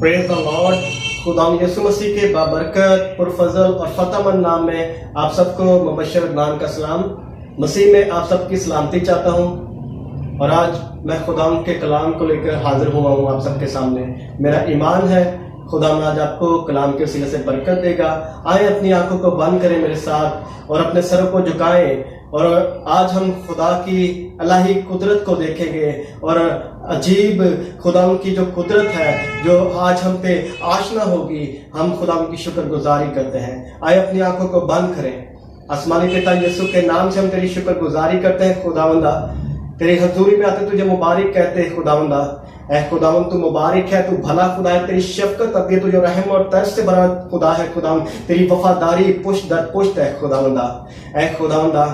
Praise the Lord. खुदा यीशु मसीह के बाबरकत पुरफजल और फतहमंद नाम में आप सबको मुबशर नाम का सलाम। मसीह में आप सबकी सलामती चाहता हूँ और आज मैं खुदा के कलाम को लेकर हाजिर हुआ हूँ आप सबके सामने। मेरा ईमान है खुदा आज आपको कलाम के वसीले से बरकत देगा। आए अपनी आंखों को बंद करें मेरे साथ और अपने सरों को झुकाएं और आज हम खुदा की इलाही कुदरत को देखेंगे और अजीब खुदा की जो कुदरत है जो आज हम पे आशना होगी। हम खुदा की शुक्रगुजारी करते हैं। आए अपनी आंखों को बंद करें। आसमानी पिता यीशु के नाम से हम तेरी शुक्रगुजारी करते हैं खुदावंदा। तेरी हजूरी में आते तुझे मुबारक कहते हैं खुदावंदा। ऐ खुदावंद तू मुबारक है, तू भला खुदा है, तेरी शफकत अभी तुझे रहम और तरस से भरा खुदा है खुदावंद। तेरी वफादारी पुष्ट दर पुष्ट है खुदावंदा। ऐ खुदावंदा,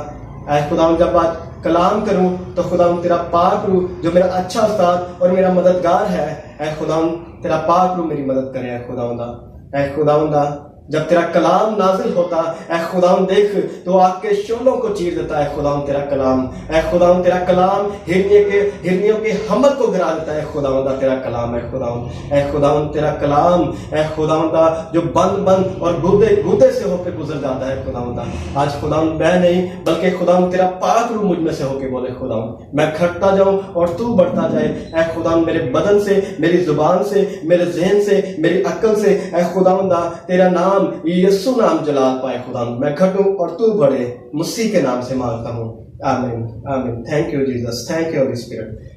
ऐ खुदावंद जब बात कलाम करूं तो खुदावंद तेरा पाक रूह जो मेरा अच्छा उस्ताद और मेरा मददगार है, ऐ खुदावंद तेरा पाक रूह मेरी मदद करे। ऐ खुदावंदा, ऐ खुदावंदा जब तेरा कलाम नाजिल होता ऐ खुदावंद देख तो आग के शोलों को चीर देता है खुदावंद तेरा कलाम। ऐ खुदावंद तेरा कलाम हिरनियों के हमल को गिरा देता है खुदावंदा तेरा कलाम। है खुदावंद, ऐ खुदावंद तेरा कलाम, ऐ खुदावंदा जो बंद और गुदे से होकर गुजर जाता है खुदावंदा। आज खुदावंद मैं नहीं बल्कि खुदावंद तेरा पाक रूह मुझ में से होकर बोले खुदावंद मैं घटता जाऊं और तू बढ़ता जाए। ऐ खुदावंद मेरे बदन से, मेरी जुबान से, मेरे ज़हन से, मेरी अक्ल से ऐ खुदावंदा तेरा नाम यीशु नाम जलाल पाए खुदावंद। मैं घटूं और तू बढ़े, मसीह के नाम से मांगता हूं, आमीन आमीन। Thank you Jesus, thank you Holi spirit,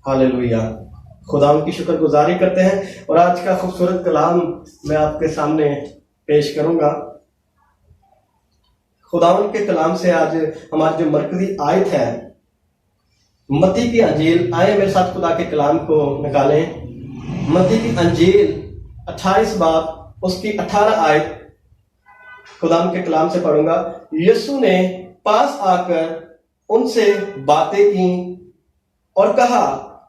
hallelujah. खुदावंद की शुक्रगुजारी करते हैं और आज का खूबसूरत कलाम मैं आपके सामने पेश करूंगा। खुदावंद के कलाम से आज हमारी जो मरकजी आयत है मत्ती की अंजील। आए मेरे साथ खुदा के कलाम को निकालें। मत्ती की अंजील 28 बाब उसकी 18 आयत खुदाम के कलाम से पढ़ूंगा। यीशु ने पास आकर उनसे बातें की और कहा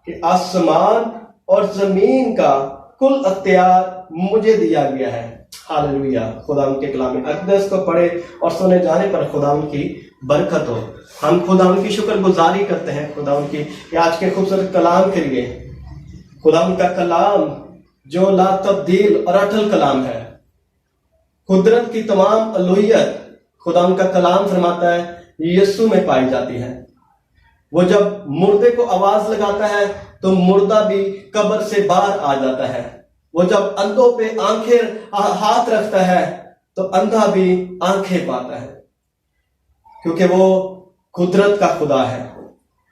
कि आसमान और जमीन का कुल अख्तियार मुझे दिया गया है। हालेलुया। खुदाम के कलाम अक़दस को पढ़े और सुने जाने पर खुदाम की बरकत हो। हम खुदाम की शुक्रगुजारी करते हैं खुदाम की कि आज के खूबसूरत कलाम के लिए। खुदाम का कलाम जो ला तब्दील और अटल कलाम है। कुदरत की तमाम अलूहियत खुदा का कलाम फरमाता है यीशु में पाई जाती है। वो जब मुर्दे को आवाज लगाता है तो मुर्दा भी कब्र से बाहर आ जाता है। वो जब अंधों पे हाथ रखता है तो अंधा भी आंखें पाता है, क्योंकि वो कुदरत का खुदा है।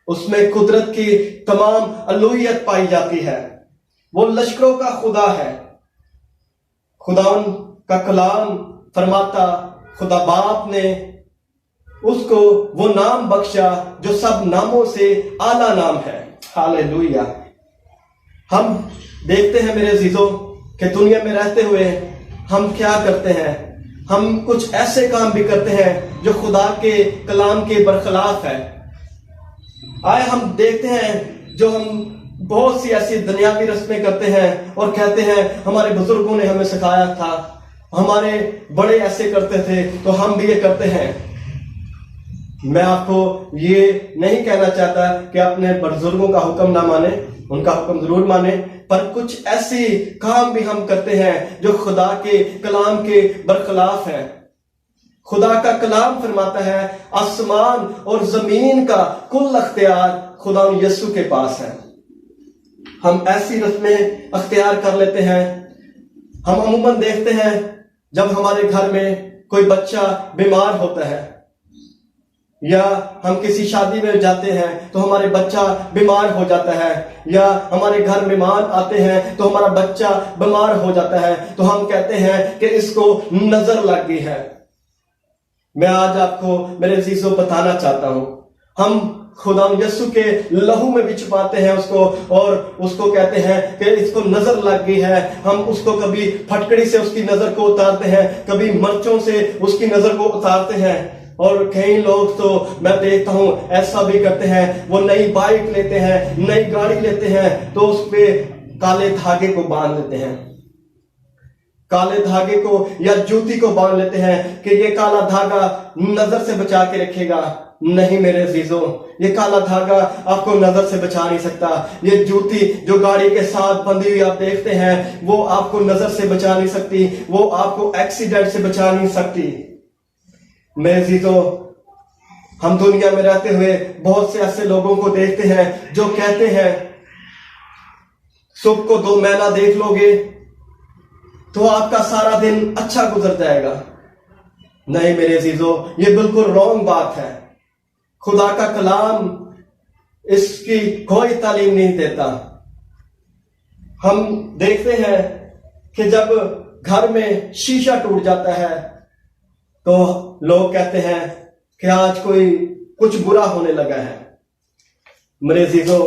उसमें कुदरत की तमाम अलूहियत पाई जाती है। वो लश्करों का खुदा है। खुदावन का कलाम फरमाता खुदा बाप ने उसको वो नाम बख्शा जो सब नामों से आला नाम है। हालेलुया। हम देखते हैं मेरे अजीजों कि दुनिया में रहते हुए हम क्या करते हैं। हम कुछ ऐसे काम भी करते हैं जो खुदा के कलाम के बरखिलाफ है। आए हम देखते हैं जो हम बहुत सी ऐसी दुनियावी रस्में करते हैं और कहते हैं हमारे बुजुर्गों ने हमें सिखाया था, हमारे बड़े ऐसे करते थे तो हम भी ये करते हैं। मैं आपको ये नहीं कहना चाहता कि अपने बुजुर्गों का हुक्म ना माने, उनका हुक्म जरूर माने, पर कुछ ऐसी काम भी हम करते हैं जो खुदा के कलाम के बरखिलाफ है। खुदा का कलाम फरमाता है आसमान और जमीन का कुल अख्तियार खुदा यीशु के पास है। हम ऐसी रस्में अख्तियार कर लेते हैं। हम अमूमन देखते हैं जब हमारे घर में कोई बच्चा बीमार होता है या हम किसी शादी में जाते हैं तो हमारे बच्चा बीमार हो जाता है, या हमारे घर मेहमान आते हैं तो हमारा बच्चा बीमार हो जाता है, तो हम कहते हैं कि इसको नजर लग गई है। मैं आज आपको मेरे अजीजों बताना चाहता हूं, हम खुदा यीशु के लहू में भी छुपाते हैं उसको और उसको कहते हैं कि इसको नजर लग गई है। हम उसको कभी फटकड़ी से उसकी नजर को उतारते हैं, कभी मिर्चों से उसकी नजर को उतारते हैं। और कई लोग तो मैं देखता हूं ऐसा भी करते हैं, वो नई बाइक लेते हैं, नई गाड़ी लेते हैं तो उस पे काले धागे को बांध देते हैं। काले धागे को या जूती को बांध लेते हैं कि ये काला धागा नजर से बचा के रखेगा। नहीं मेरे अजीजों, ये काला धागा आपको नजर से बचा नहीं सकता। ये जूती जो गाड़ी के साथ बंधी हुई आप देखते हैं, वो आपको नजर से बचा नहीं सकती, वो आपको एक्सीडेंट से बचा नहीं सकती। मेरे अजीजों, हम दुनिया में रहते हुए बहुत से ऐसे लोगों को देखते हैं जो कहते हैं सुबह को 2 महीना देख लोगे तो आपका सारा दिन अच्छा गुजर जाएगा। नहीं मेरे अजीजों, ये बिल्कुल रॉन्ग बात है। खुदा का कलाम इसकी कोई तालीम नहीं देता। हम देखते हैं कि जब घर में शीशा टूट जाता है तो लोग कहते हैं कि आज कोई कुछ बुरा होने लगा है। मेरे अजीजों,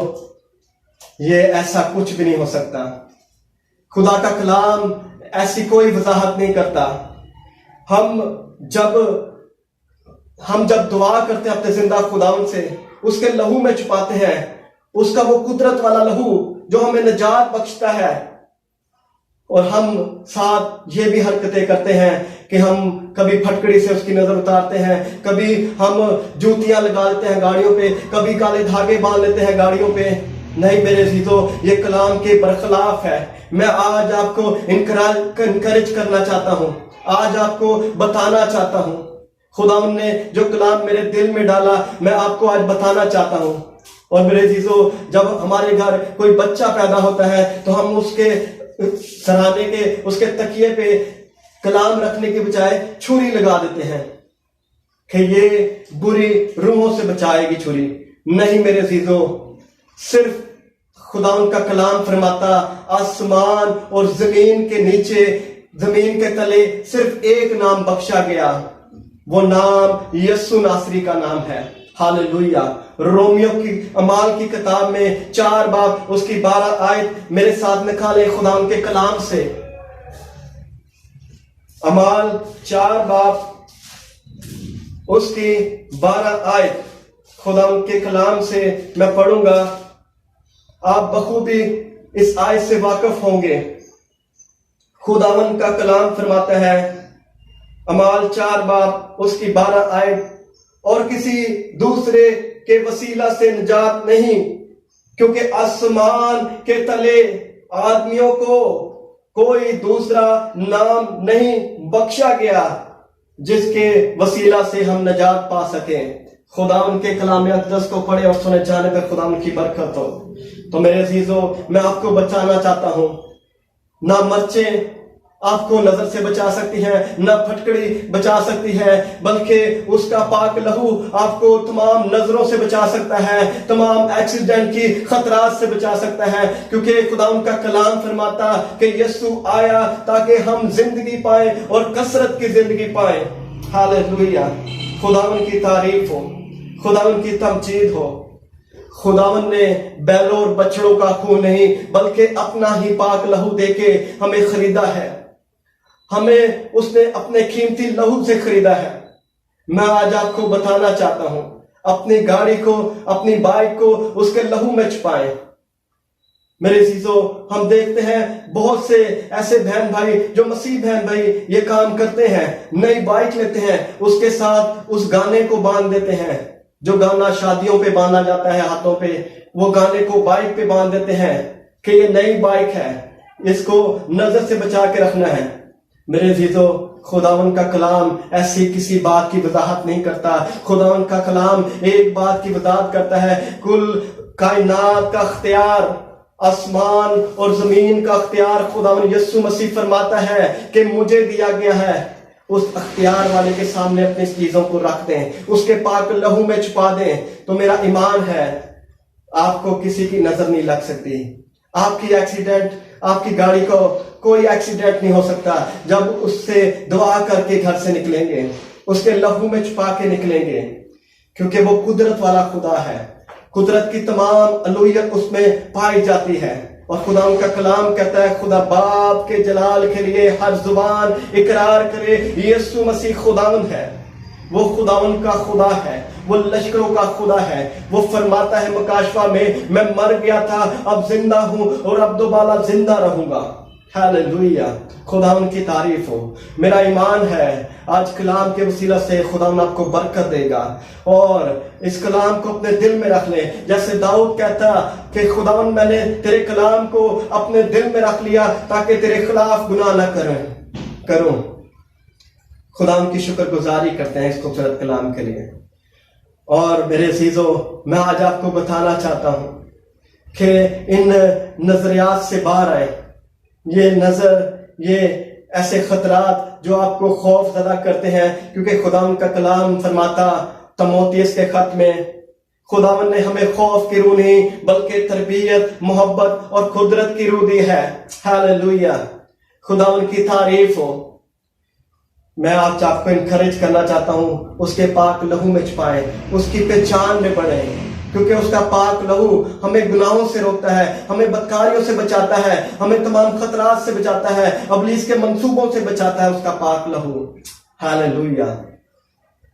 ये ऐसा कुछ भी नहीं हो सकता। खुदा का कलाम ऐसी कोई वजाहत नहीं करता। हम जब दुआ करते हैं अपने जिंदा खुदावन से, उसके लहू में छुपाते हैं, उसका वो कुदरत वाला लहू जो हमें निजात बख्शता है, और हम साथ ये भी हरकतें करते हैं कि हम कभी फटकड़ी से उसकी नजर उतारते हैं, कभी हम जूतियां लगा लेते हैं गाड़ियों पे, कभी काले धागे बांध लेते हैं गाड़ियों पे। नहीं मेरे अजीजों, ये कलाम के बरखिलाफ है। मैं आज आपको इनकरेज करना चाहता हूं, आज आपको बताना चाहता हूं। खुदावन ने जो कलाम मेरे दिल में डाला, मैं आपको आज बताना चाहता हूं। और मेरे अजीजों, जब हमारे घर कोई बच्चा पैदा होता है तो हम उसके सराहने के, उसके तकिए पे कलाम रखने के बजाय छुरी लगा देते हैं कि ये बुरी रूहों से बचाएगी छुरी। नहीं मेरे अजीजों, सिर्फ खुदावन का कलाम फरमाता, आसमान और जमीन के नीचे, जमीन के तले सिर्फ एक नाम बख्शा गया, वो नाम यीशु नासरी का नाम है। हालेलुया। रोमियो की अमाल की किताब में 4 बाब उसकी 12 आयत मेरे साथ निकाले खुदावन के कलाम से। अमाल 4 बाब उसकी 12 आयत खुदावन के कलाम से मैं पढ़ूंगा। आप बखूबी इस आयत से वाकिफ होंगे। खुदावन का कलाम फरमाता है, अमाल 4 बाब उसकी 12 आयत, और किसी दूसरे के वसीला से निजात नहीं, क्योंकि आसमान के तले आदमियों को कोई दूसरा नाम नहीं बख्शा गया जिसके वसीला से हम निजात पा सकें। खुदावन के कलाम अक़दस को पढ़े और सुने जाने पर खुदावन की बरकत हो। तो मेरे अजीजों, मैं आपको बचाना चाहता हूं। ना मर्चें आपको नजर से बचा सकती है, न फटकड़ी बचा सकती है, बल्कि उसका पाक लहू आपको तमाम नजरों से बचा सकता है, तमाम एक्सीडेंट की खतरात से बचा सकता है। क्योंकि खुदावन का कलाम फरमाता कि यीशु आया ताकि हम जिंदगी पाए और कसरत की जिंदगी पाए। हालेलुया। खुदावन की तारीफ हो, खुदावन की तमजीद हो। खुदावन ने बैलों और बछड़ों का खून नहीं बल्कि अपना ही पाक लहू देके हमें खरीदा है। हमें उसने अपने कीमती लहू से खरीदा है। मैं आज आपको बताना चाहता हूं, अपनी गाड़ी को, अपनी बाइक को उसके लहू में छुपाएं। मेरे अजीजों, हम देखते हैं बहुत से ऐसे बहन भाई जो मसीह बहन भाई ये काम करते हैं, नई बाइक लेते हैं, उसके साथ उस गाने को बांध देते हैं जो गाना शादियों पे बांधा जाता है हाथों पे, वो गाने को बाइक पे बांध देते हैं कि ये नई बाइक है, इसको नजर से बचा के रखना है। मेरे अजीजों, खुदावन का कलाम ऐसी किसी बात की वजाहत नहीं करता। खुदावन का कलाम एक बात की वजाहत करता है, कुल कायनात का अख्तियार, आसमान और जमीन का अख्तियार खुदावन यीशु मसीह फरमाता है कि मुझे दिया गया है। उस अख्तियार वाले के सामने अपनी चीजों को रख दें, उसके पाक लहू में छुपा दें, तो मेरा ईमान है आपको किसी की नजर नहीं लग सकती। आपकी एक्सीडेंट, आपकी गाड़ी को कोई एक्सीडेंट नहीं हो सकता जब उससे दुआ करके घर से निकलेंगे, उसके लहू में छुपा के निकलेंगे, क्योंकि वो कुदरत वाला खुदा है। कुदरत की तमाम अलूहियत उसमें पाई जाती है। और खुदा का कलाम कहता है, खुदा बाप के जलाल के लिए हर जुबान इकरार करे यीशु मसीह खुदावन है। वो खुदावन का खुदा है, वो लश्करों का खुदा है। वो फरमाता है मकाशवा में, मैं मर गया था अब जिंदा हूं और अब दोबारा जिंदा रहूंगा। हालेलुया, खुदावन की तारीफ हो। मेरा ईमान है आज कलाम के वसीला से खुदावन आपको बरकत देगा और इस कलाम को अपने दिल में रख ले। जैसे दाऊद कहता कि खुदावन मैंने तेरे कलाम को अपने दिल में रख लिया ताकि तेरे खिलाफ गुनाह न करूं। खुदावन की शुक्रगुजारी करते हैं इस खूबसूरत कलाम के लिए। और मेरे अजीजों, मैं आज आपको बताना चाहता हूं कि इन नजरियात से बाहर आए। ये नजर, ये ऐसे खतरात जो आपको खौफ ज़दा करते हैं, क्योंकि खुदावन का कलाम फरमाता तमोथियस के खत में, खुदावन ने हमें खौफ की रूह नहीं बल्कि तरबियत, मोहब्बत और कुदरत की रूह दी है। हालेलुया, खुदावन की तारीफ हो। मैं आज आपको इनकरेज करना चाहता हूं, उसके पाक लहू में छुपाएं, उसकी पहचान में बढ़े, क्योंकि उसका पाक लहू हमें गुनाहों से रोकता है, हमें बदकारियों से बचाता है, हमें तमाम खतरात से बचाता है, इब्लीस के मंसूबों से बचाता है उसका पाक लहू। हालेलुया,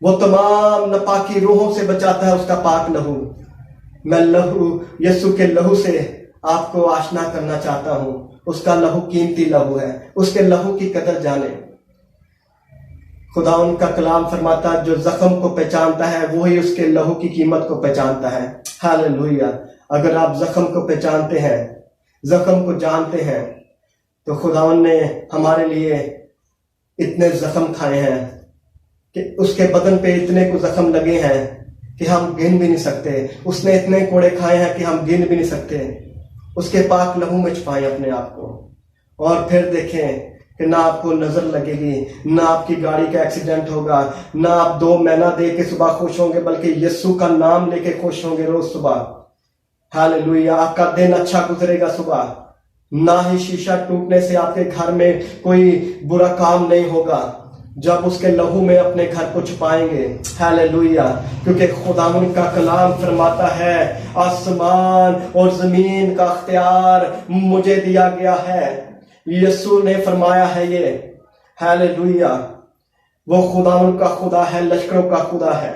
वो तमाम नापाकी रूहों से बचाता है उसका पाक लहू। मैं लहू, यीशु के लहू से आपको आशना करना चाहता हूं। उसका लहू कीमती लहू है, उसके लहू की कदर जाने। खुदा उनका कलाम फरमाता जो जख्म को पहचानता है वही उसके लहू की कीमत को पहचानता है। हालेलुया, अगर आप जख्म को पहचानते हैं, जख्म को जानते हैं, तो खुदावन ने हमारे लिए इतने जख्म खाए हैं कि उसके बदन पे इतने को जख्म लगे हैं कि हम गिन भी नहीं सकते। उसने इतने कोड़े खाए हैं कि हम गिन भी नहीं सकते। उसके पाक लहू में छुपाएं अपने आप को और फिर देखें कि ना आपको नजर लगेगी, ना आपकी गाड़ी का एक्सीडेंट होगा, ना आप 2 महीना दे के सुबह खुश होंगे, बल्कि यीशु का नाम लेके खुश होंगे रोज सुबह। हालेलुया, आपका दिन अच्छा गुजरेगा सुबह। ना ही शीशा टूटने से आपके घर में कोई बुरा काम नहीं होगा जब उसके लहू में अपने घर को छुपाएंगे। हालेलुया, क्योंकि खुदावन का कलाम फरमाता है आसमान और जमीन का अख्तियार मुझे दिया गया है। यीशु ने फरमाया है ये। हालेलुया, वो खुदावन का खुदा है, लश्करों का खुदा है।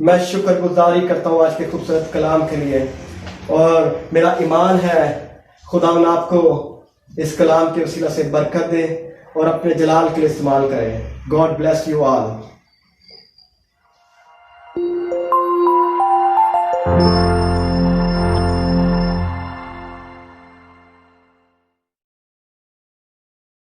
मैं शुक्रगुजारी करता हूँ आज के खूबसूरत कलाम के लिए और मेरा ईमान है खुदावन आपको इस कलाम के वसीला से बरकत दे और अपने जलाल के लिए इस्तेमाल करे। God bless you all.